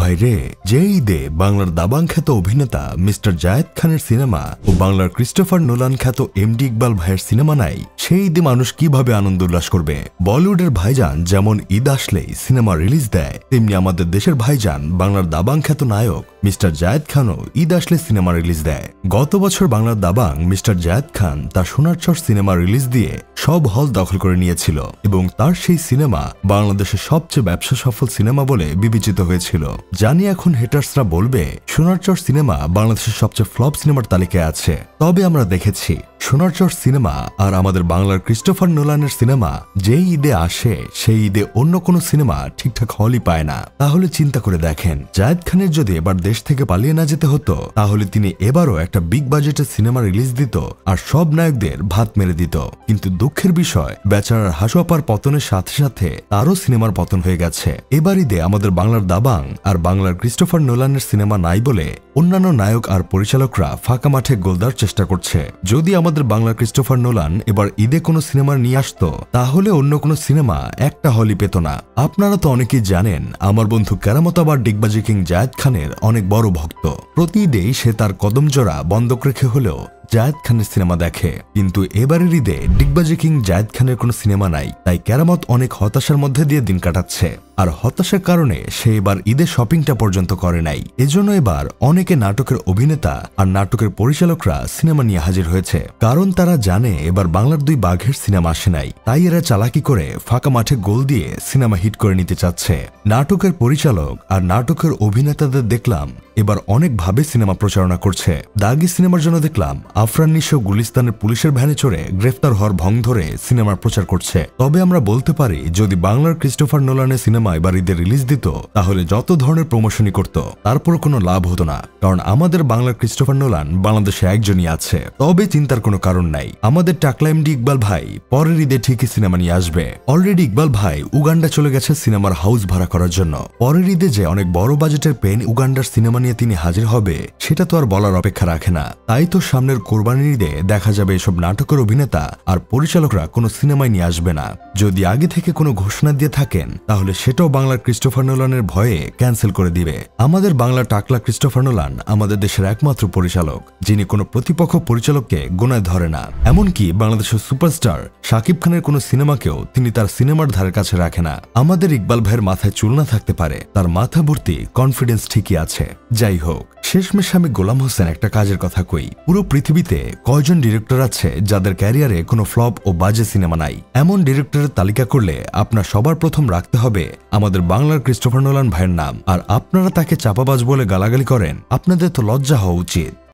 ভাইরে, যে ঈদে বাংলার দাবাং খ্যাত অভিনেতা মিস্টার জায়েদ খানের সিনেমা ও বাংলার ক্রিস্টোফার নোলান খ্যাত এমডি ইকবাল ভাইয়ের সিনেমা নাই, সেই ঈদে মানুষ কিভাবে আনন্দ উল্লাস করবে। বলিউডের ভাইজান যেমন ঈদ আসলেই সিনেমা রিলিজ দেয়, তেমনি আমাদের দেশের ভাইজান বাংলার দাবাং খ্যাত নায়ক মিস্টার জায়েদ খানও ঈদ আসলে সিনেমা রিলিজ দেয়। গত বছর বাংলার দাবাং মিস্টার জায়েদ খান তার সোনার চর সিনেমা রিলিজ দিয়ে সব হল দখল করে নিয়েছিল এবং তার সেই সিনেমা বাংলাদেশের সবচেয়ে ব্যবসা সফল সিনেমা বলে বিবেচিত হয়েছিল। জানি এখন হেটার্সরা বলবে সোনার চর সিনেমা বাংলাদেশের সবচেয়ে ফ্লপ সিনেমার তালিকায় আছে। তবে আমরা দেখেছি সোনার চর সিনেমা আর আমাদের বাংলার ক্রিস্টোফার নোলানের সিনেমা যেই ঈদে আসে সেই ঈদে অন্য কোনো সিনেমা ঠিকঠাক হলই পায় না। তাহলে চিন্তা করে দেখেন, জায়েদ খানের যদি এবার দেশ থেকে পালিয়ে না যেতে হতো, তাহলে তিনি এবারও একটা বিগ বাজেটের সিনেমা রিলিজ দিত আর সব নায়কদের ভাত মেরে দিত। কিন্তু দুঃখের বিষয়, বেচারার হাসুয়াপার পতনের সাথে সাথে তারও সিনেমার পতন হয়ে গেছে। এবার ঈদে আমাদের বাংলার দাবাং আর বাংলার ক্রিস্টোফার নোলানের সিনেমা নাই বলে অন্যান্য নায়ক আর পরিচালকরা ফাঁকা মাঠে গোল দেওয়ার চেষ্টা করছে। যদি আমাদের বাংলার ক্রিস্টোফার নোলান এবার ঈদে কোনো সিনেমা নিয়ে আসতো, তাহলে অন্য কোনো সিনেমা একটা হলই পেত না। আপনারা তো অনেকেই জানেন, আমার বন্ধু কেরামত আবার ডিগবাজি কিং জায়েদ খানের অনেক বড় ভক্ত। প্রতি ঈদেই সে তার কদমজোড়া বন্ধক রেখে হলেও জায়েদ খানের সিনেমা দেখে। কিন্তু এবারের ঈদে ডিগবাজি কিং জায়েদ খানের কোনো সিনেমা নাই, তাই কেরামত অনেক হতাশার মধ্যে দিয়ে দিন কাটাচ্ছে। আর হতাশার কারণে সে এবার ঈদের শপিংটা পর্যন্ত করে নাই। এজন্য এবার অনেকে নাটকের অভিনেতা আর নাটকের পরিচালকরা সিনেমা নিয়ে হাজির হয়েছে, কারণ তারা জানে এবার বাংলার দুই বাঘের সিনেমা আসে নাই। তাই এরা চালাকি করে ফাঁকা মাঠে গোল দিয়ে সিনেমা হিট করে নিতে চাচ্ছে। নাটকের পরিচালক আর নাটকের অভিনেতাদের দেখলাম এবার অনেকভাবে সিনেমা প্রচারণা করছে। দাগি সিনেমার জন্য দেখলাম আফরান নিশো গুলিস্তানের পুলিশের ভ্যানে চড়ে গ্রেফতার হওয়ার ভং ধরে সিনেমার প্রচার করছে। তবে আমরা বলতে পারি, যদি বাংলার ক্রিস্টোফার নোলানের সিনেমা এবার ঈদে রিলিজ দিত, তাহলে যত ধরনের প্রমোশনই করত তারপর কোনো লাভ হতো না, কারণ আমাদের বাংলার ক্রিস্টোফার নোলান বাংলাদেশে একজনই আছে। তবে চিন্তার কোনো কারণ নাই, আমাদের টাকলা এমডি ইকবাল ভাই পরের ঈদে ঠিকই সিনেমা নিয়ে আসবে। অলরেডি ইকবাল ভাই উগান্ডা চলে গেছে সিনেমার হাউস ভাড়া করার জন্য। পরের ঈদে যে অনেক বড় বাজেটের পেন উগান্ডার সিনেমা নিয়ে তিনি হাজির হবে, সেটা তো আর বলার অপেক্ষা রাখে না। তাই তো সামনের কোরবানির ঈদে দেখা যাবে এসব নাটকের অভিনেতা আর পরিচালকরা কোনো সিনেমায় নিয়ে আসবে না। যদি আগে থেকে কোনো ঘোষণা দিয়ে থাকেন, তাহলে সেটাও বাংলার ক্রিস্টোফার নোলানের ভয়ে ক্যান্সেল করে দিবে। আমাদের বাংলার টাকলা ক্রিস্টোফার নোলান আমাদের দেশের একমাত্র পরিচালক যিনি কোনো প্রতিপক্ষ পরিচালককে গোনায় ধরে না। এমনকি বাংলাদেশের সুপারস্টার শাকিব খানের কোনো সিনেমাকেও তিনি তার সিনেমার ধারের কাছে রাখে না। আমাদের ইকবাল ভাইয়ের মাথায় চুল না থাকতে পারে, তার মাথা ভর্তি কনফিডেন্স ঠিকই আছে। যাই হোক, শেষমেশ আমি গোলাম হোসেন একটা কাজের কথা কই, পুরো পৃথিবীতে কয়জন ডিরেক্টর আছে যাদের ক্যারিয়ারে কোনো ফ্লপ ও বাজে সিনেমা নাই? এমন ডিরেক্টরের তালিকা করলে আপনার সবার প্রথম রাখতে হবে আমাদের বাংলার ক্রিস্টোফার নোলান ভাইয়ের নাম। আর আপনারা তাকে চাপাবাজ বলে গালাগালি করেন, আপনাদের তো লজ্জা হওয়া উচিত।